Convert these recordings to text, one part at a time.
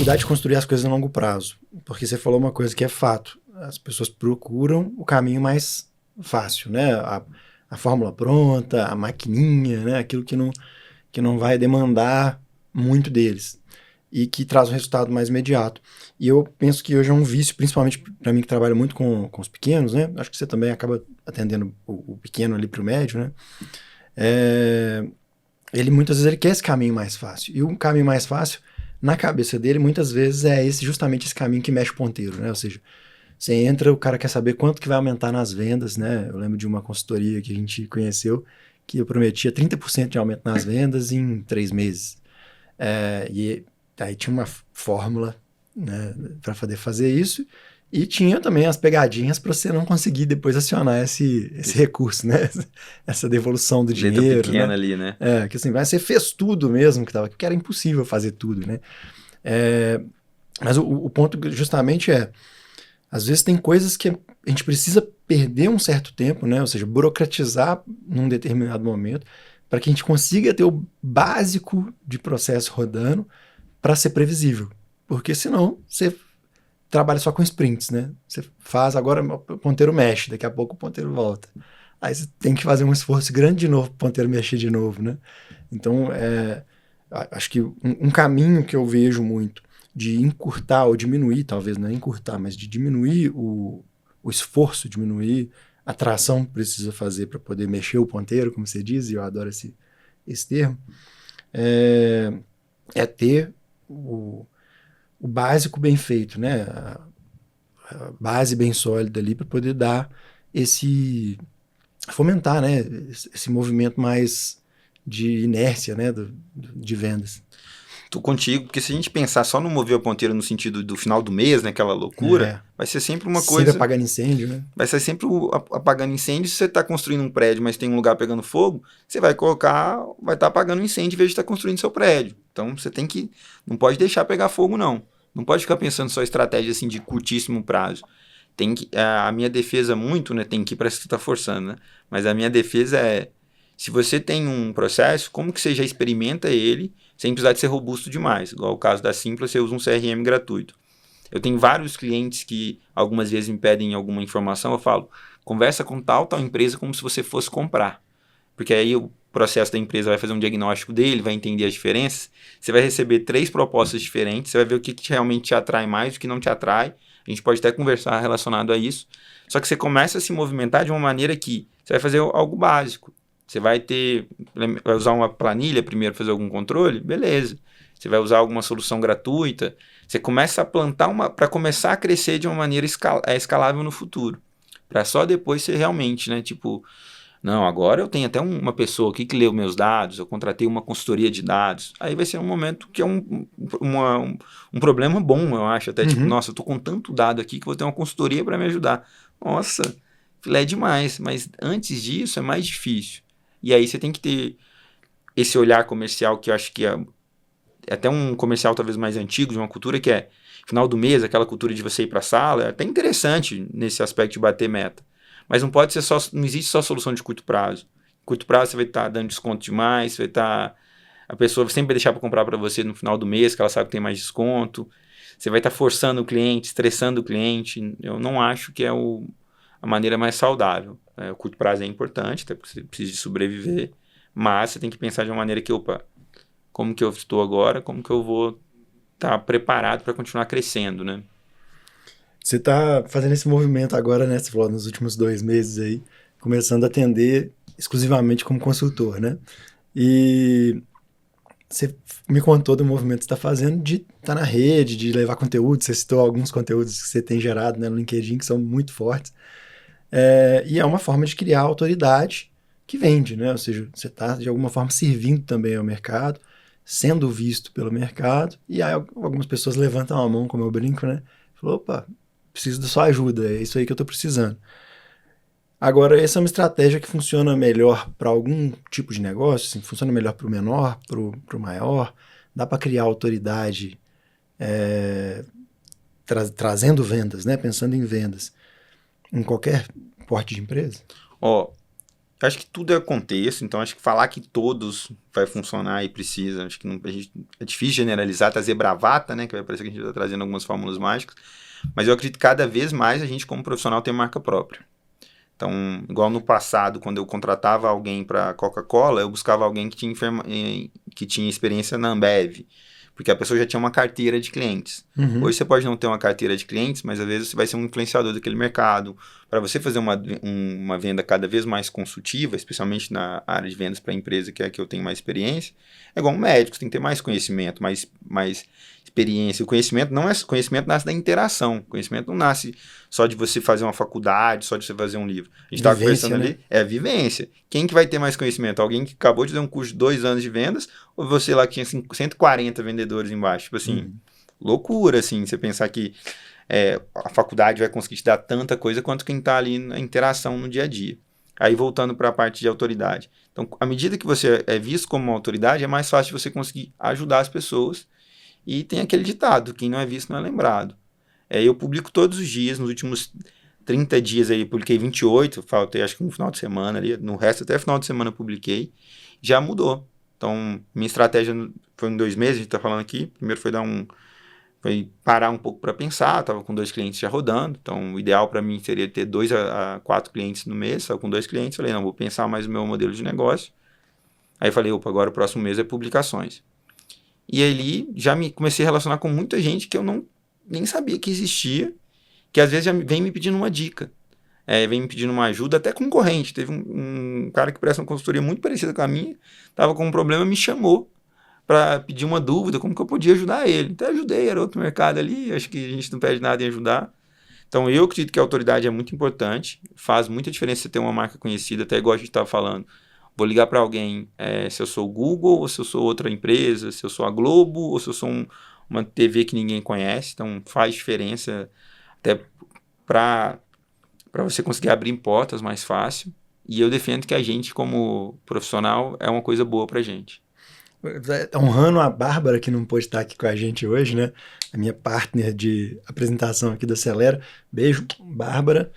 cuidar de construir as coisas a longo prazo. Porque você falou uma coisa que é fato. As pessoas procuram o caminho mais fácil, né? A fórmula pronta, a maquininha, né? Aquilo que não vai demandar muito deles e que traz um resultado mais imediato. E eu penso que hoje é um vício, principalmente para mim que trabalho muito com os pequenos, né? Acho que você também acaba atendendo o pequeno ali para o médio, né? Ele muitas vezes ele quer esse caminho mais fácil. E um caminho mais fácil, na cabeça dele, muitas vezes é justamente esse caminho que mexe o ponteiro, né? Ou seja, você entra, o cara quer saber quanto que vai aumentar nas vendas, né? Eu lembro de uma consultoria que a gente conheceu que eu prometia 30% de aumento nas vendas em 3 meses. E aí tinha uma fórmula, né, para poder fazer isso, e tinha também as pegadinhas para você não conseguir depois acionar esse recurso, né? Essa devolução do Letra dinheiro, pequena né? ali, né? Que assim, você fez tudo mesmo que era impossível fazer tudo, né? Mas o ponto justamente às vezes tem coisas que a gente precisa perder um certo tempo, né? Ou seja, burocratizar num determinado momento para que a gente consiga ter o básico de processo rodando para ser previsível. Porque senão você trabalha só com sprints, né? Você faz agora, o ponteiro mexe, daqui a pouco o ponteiro volta. Aí você tem que fazer um esforço grande de novo para o ponteiro mexer de novo, né? Então, acho que um caminho que eu vejo muito de encurtar ou diminuir, talvez não é encurtar, mas de diminuir o esforço, diminuir a tração que precisa fazer para poder mexer o ponteiro, como você diz, e eu adoro esse termo, é ter o básico bem feito, né? A base bem sólida ali para poder dar fomentar, né? Esse movimento mais de inércia, né? De vendas. Tô contigo, porque se a gente pensar só no mover a ponteira no sentido do final do mês, né, aquela loucura, vai ser sempre uma Sempre coisa... apagando incêndio, né? Vai ser sempre apagando incêndio. Se você está construindo um prédio, mas tem um lugar pegando fogo, você vai estar apagando incêndio em vez de estar construindo seu prédio. Então você não pode deixar pegar fogo, não. Não pode ficar pensando só estratégia assim de curtíssimo prazo. A minha defesa muito, né? Tem que parece que você está forçando, né? Mas a minha defesa é, se você tem um processo, como que você já experimenta ele sem precisar de ser robusto demais? Igual o caso da Simpla, você usa um CRM gratuito. Eu tenho vários clientes que algumas vezes me pedem alguma informação, eu falo, conversa com tal empresa como se você fosse comprar. Porque aí o processo da empresa vai fazer um diagnóstico dele, vai entender as diferenças, você vai receber 3 propostas diferentes, você vai ver o que realmente te atrai mais, o que não te atrai, a gente pode até conversar relacionado a isso, só que você começa a se movimentar de uma maneira que você vai fazer algo básico, você vai usar uma planilha primeiro para fazer algum controle, beleza, você vai usar alguma solução gratuita, você começa a plantar para começar a crescer de uma maneira escalável no futuro. Para só depois ser realmente, né? Tipo, não, agora eu tenho até uma pessoa aqui que leu meus dados, eu contratei uma consultoria de dados. Aí vai ser um momento que é um problema bom, eu acho. Até tipo, nossa, eu tô com tanto dado aqui que vou ter uma consultoria para me ajudar. Nossa, filé demais. Mas antes disso é mais difícil. E aí você tem que ter esse olhar comercial que eu acho que é até um comercial talvez mais antigo, de uma cultura que é final do mês, aquela cultura de você ir para a sala, é até interessante nesse aspecto de bater meta. Mas não pode ser não existe só solução de curto prazo. Curto prazo você vai estar dando desconto demais, a pessoa sempre vai deixar para comprar para você no final do mês, que ela sabe que tem mais desconto. Você vai estar forçando o cliente, estressando o cliente. Eu não acho que é a maneira mais saudável. O curto prazo é importante, até porque você precisa de sobreviver, mas você tem que pensar de uma maneira que, como que eu estou agora, como que eu vou estar preparado para continuar crescendo, né? Você está fazendo esse movimento agora, né? Você falou nos últimos 2 meses aí, começando a atender exclusivamente como consultor, né? E você me contou do movimento que você está fazendo de estar na rede, de levar conteúdo. Você citou alguns conteúdos que você tem gerado, né, no LinkedIn que são muito fortes. E é uma forma de criar autoridade que vende, né? Ou seja, você está de alguma forma servindo também ao mercado, sendo visto pelo mercado, e aí algumas pessoas levantam a mão, como eu brinco, né? Falou, opa, preciso da sua ajuda, é isso aí que eu estou precisando. Agora, essa é uma estratégia que funciona melhor para algum tipo de negócio, assim, funciona melhor para o menor, para o maior, dá para criar autoridade trazendo vendas, né? Pensando em vendas, em qualquer porte de empresa? Eu acho que tudo é contexto, então acho que falar que todos vai funcionar e precisa, acho que é difícil generalizar, trazer bravata, né, que vai parecer que a gente está trazendo algumas fórmulas mágicas, mas eu acredito que cada vez mais a gente como profissional tem marca própria. Então, igual no passado, quando eu contratava alguém para Coca-Cola, eu buscava alguém que tinha experiência na Ambev, porque a pessoa já tinha uma carteira de clientes. Uhum. Hoje você pode não ter uma carteira de clientes, mas às vezes você vai ser um influenciador daquele mercado. Para você fazer uma venda cada vez mais consultiva, especialmente na área de vendas para a empresa, que é a que eu tenho mais experiência, é igual um médico, você tem que ter mais conhecimento, mais experiência. O conhecimento nasce da interação. O conhecimento não nasce só de você fazer uma faculdade, só de você fazer um livro. A gente estava conversando ali, é a vivência. Quem que vai ter mais conhecimento? Alguém que acabou de fazer um curso de 2 anos de vendas, ou você lá que tinha 140 vendedores embaixo? Tipo assim, loucura, assim, você pensar que a faculdade vai conseguir te dar tanta coisa quanto quem está ali na interação no dia a dia. Aí voltando para a parte de autoridade. Então, à medida que você é visto como uma autoridade, é mais fácil de você conseguir ajudar as pessoas. E tem aquele ditado, quem não é visto não é lembrado. Eu publico todos os dias, nos últimos 30 dias aí, publiquei 28, faltei acho que no final de semana ali, no resto até final de semana eu publiquei, já mudou. Então, minha estratégia foi em 2 meses, a gente está falando aqui, primeiro foi parar um pouco para pensar, estava com 2 clientes já rodando, então o ideal para mim seria ter 2 a 4 clientes no mês, estava com 2 clientes, falei, não, vou pensar mais no meu modelo de negócio. Aí falei, opa, agora o próximo mês é publicações. E ali já comecei a relacionar com muita gente que eu nem sabia que existia, que às vezes já vem me pedindo uma dica, vem me pedindo uma ajuda, até concorrente. Teve um cara que presta uma consultoria muito parecida com a minha, estava com um problema, me chamou para pedir uma dúvida, como que eu podia ajudar ele. Então eu ajudei, era outro mercado ali, acho que a gente não perde nada em ajudar. Então eu acredito que a autoridade é muito importante, faz muita diferença você ter uma marca conhecida, até igual a gente estava falando. Vou ligar para alguém se eu sou o Google, ou se eu sou outra empresa, se eu sou a Globo, ou se eu sou uma TV que ninguém conhece. Então faz diferença até para você conseguir abrir portas mais fácil. E eu defendo que a gente, como profissional, é uma coisa boa para a gente. Honrando a Bárbara, que não pôde estar aqui com a gente hoje, né? A minha partner de apresentação aqui da Celera. Beijo, Bárbara.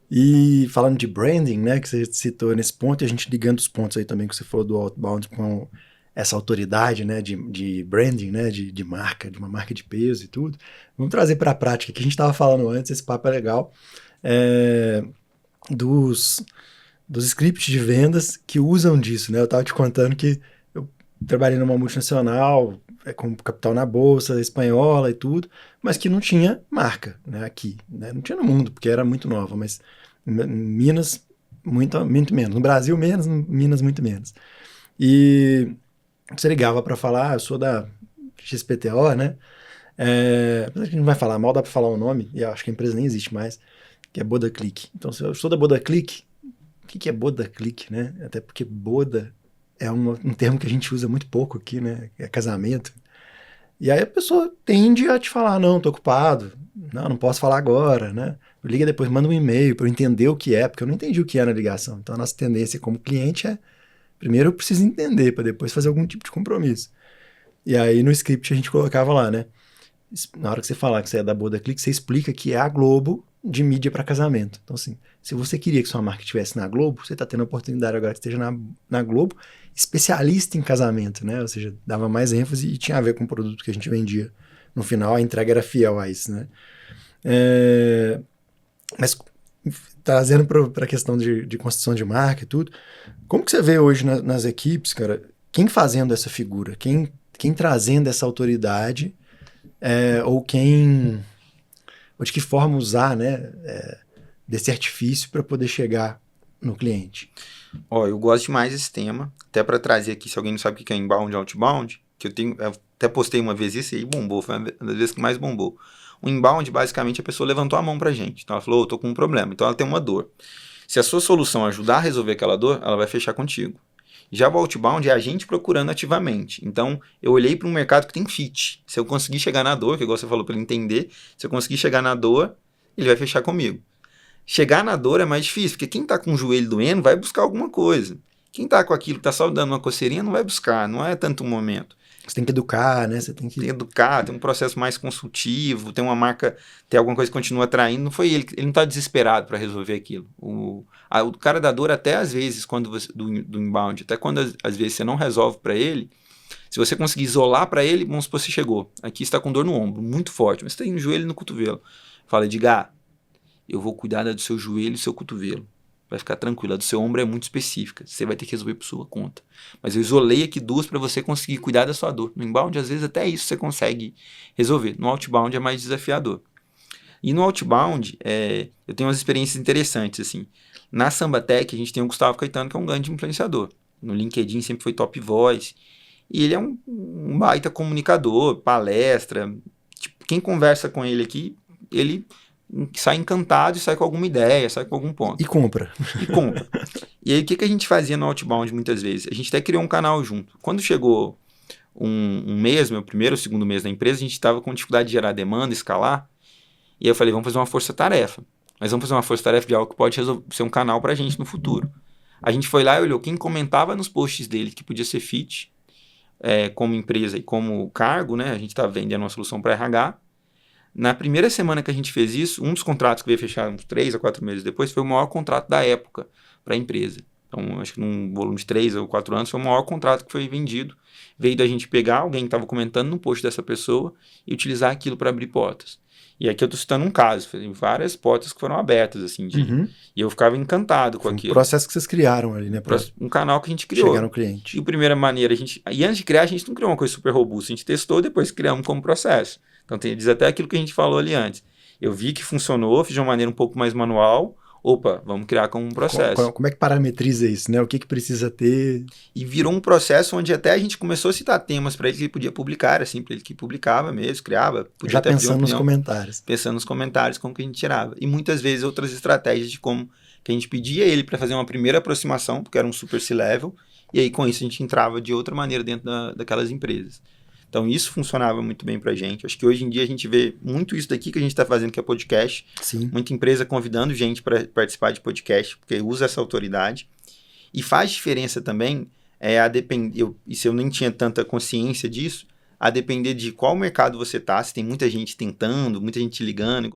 E falando de branding, né, que você citou nesse ponto, e a gente ligando os pontos aí também que você falou do outbound com essa autoridade, né, de branding, né, de marca, de uma marca de peso e tudo. Vamos trazer para a prática, que a gente estava falando antes, esse papo é legal, dos scripts de vendas que usam disso, né? Eu estava te contando que eu trabalhei numa multinacional, com capital na bolsa espanhola e tudo, mas que não tinha marca, né, aqui, né? Não tinha no mundo, porque era muito nova, mas Minas, muito menos. No Brasil, menos, no Minas, muito menos. E você ligava para falar, eu sou da XPTO, né? A gente não vai falar mal, dá para falar o nome, e eu acho que a empresa nem existe mais, que é Boda Click. Então, se eu sou da Boda Click, o que é Boda Click, né? Até porque Boda é um termo que a gente usa muito pouco aqui, né? É casamento. E aí a pessoa tende a te falar, não, tô ocupado, não posso falar agora, né? Liga depois, manda um e-mail para eu entender o que é, porque eu não entendi o que é na ligação. Então a nossa tendência como cliente primeiro eu preciso entender, para depois fazer algum tipo de compromisso. E aí no script a gente colocava lá, né? Na hora que você falar que você é da Boda Click, você explica que é a Globo de mídia para casamento. Então assim, se você queria que sua marca estivesse na Globo, você está tendo a oportunidade agora que esteja na Globo, especialista em casamento, né? Ou seja, dava mais ênfase e tinha a ver com o produto que a gente vendia. No final, a entrega era fiel a isso, né? Mas trazendo para a questão de construção de marca e tudo, como que você vê hoje nas equipes, cara, quem fazendo essa figura, quem trazendo essa autoridade, ou de que forma usar, né, desse artifício para poder chegar no cliente? Eu gosto demais desse tema, até para trazer aqui, se alguém não sabe o que é inbound e outbound, que eu até postei uma vez isso e aí bombou, foi uma das vezes que mais bombou. O inbound, basicamente, a pessoa levantou a mão pra gente, então ela falou, eu tô com um problema, então ela tem uma dor. Se a sua solução ajudar a resolver aquela dor, ela vai fechar contigo. Já o outbound é a gente procurando ativamente. Então, eu olhei para um mercado que tem fit. Se eu conseguir chegar na dor, que igual você falou, para ele entender, se eu conseguir chegar na dor, ele vai fechar comigo. Chegar na dor é mais difícil, porque quem está com o joelho doendo vai buscar alguma coisa. Quem está com aquilo que está só dando uma coceirinha não vai buscar, não é tanto um momento. Você tem que educar, né? Você tem que... Tem que educar, tem um processo mais consultivo, tem uma marca, tem alguma coisa que continua atraindo. Não foi ele não está desesperado para resolver aquilo. O cara da dor, até às vezes, quando você, do inbound, até quando às vezes você não resolve para ele, se você conseguir isolar para ele, vamos supor que você chegou. Aqui você está com dor no ombro, muito forte, mas você tem no joelho e no cotovelo. Fala, Edgar, eu vou cuidar do seu joelho e do seu cotovelo. Vai ficar tranquilo, a do seu ombro é muito específica. Você vai ter que resolver por sua conta. Mas eu isolei aqui duas para você conseguir cuidar da sua dor. No inbound, às vezes, até isso você consegue resolver. No outbound é mais desafiador. E no outbound, eu tenho umas experiências interessantes, assim. Na Sambatec, a gente tem o Gustavo Caetano, que é um grande influenciador. No LinkedIn sempre foi top voice. E ele é um baita comunicador, palestra. Tipo, quem conversa com ele aqui, ele sai encantado e sai com alguma ideia, sai com algum ponto. E compra. E aí, o que a gente fazia no Outbound muitas vezes? A gente até criou um canal junto. Quando chegou um mês, meu primeiro ou segundo mês na empresa, a gente estava com dificuldade de gerar demanda, escalar. E aí eu falei, vamos fazer uma força-tarefa. Mas vamos fazer uma força-tarefa de algo que pode ser um canal pra gente no futuro. A gente foi lá e olhou quem comentava nos posts dele que podia ser fit, como empresa e como cargo, né? A gente estava vendendo uma solução para RH. Na primeira semana que a gente fez isso, um dos contratos que veio fechar uns 3 a 4 meses depois foi o maior contrato da época para a empresa. Então, acho que num volume de 3 ou 4 anos foi o maior contrato que foi vendido. Veio da gente pegar alguém que estava comentando no post dessa pessoa e utilizar aquilo para abrir portas. E aqui eu estou citando um caso, várias portas que foram abertas, assim, e eu ficava encantado com aquilo. Um processo que vocês criaram ali, né? Um canal que a gente criou. Chegar no cliente. E a primeira maneira, e antes de criar, a gente não criou uma coisa super robusta, a gente testou, depois criamos como processo. Então, diz até aquilo que a gente falou ali antes. Eu vi que funcionou, fiz de uma maneira um pouco mais manual. Opa, vamos criar como um processo. Como é que parametriza isso, né? O que precisa ter? E virou um processo onde até a gente começou a citar temas para ele que ele podia publicar, assim, para ele que publicava mesmo, criava. Podia já até pensando nos comentários. Pensando nos comentários, como que a gente tirava. E muitas vezes outras estratégias de como que a gente pedia ele para fazer uma primeira aproximação, porque era um super C-level, e aí com isso a gente entrava de outra maneira dentro daquelas empresas. Então, isso funcionava muito bem pra gente. Acho que hoje em dia a gente vê muito isso daqui que a gente está fazendo, que é podcast. Sim. Muita empresa convidando gente para participar de podcast, porque usa essa autoridade. E faz diferença também, e se eu nem tinha tanta consciência disso, a depender de qual mercado você tá, se tem muita gente tentando, muita gente ligando.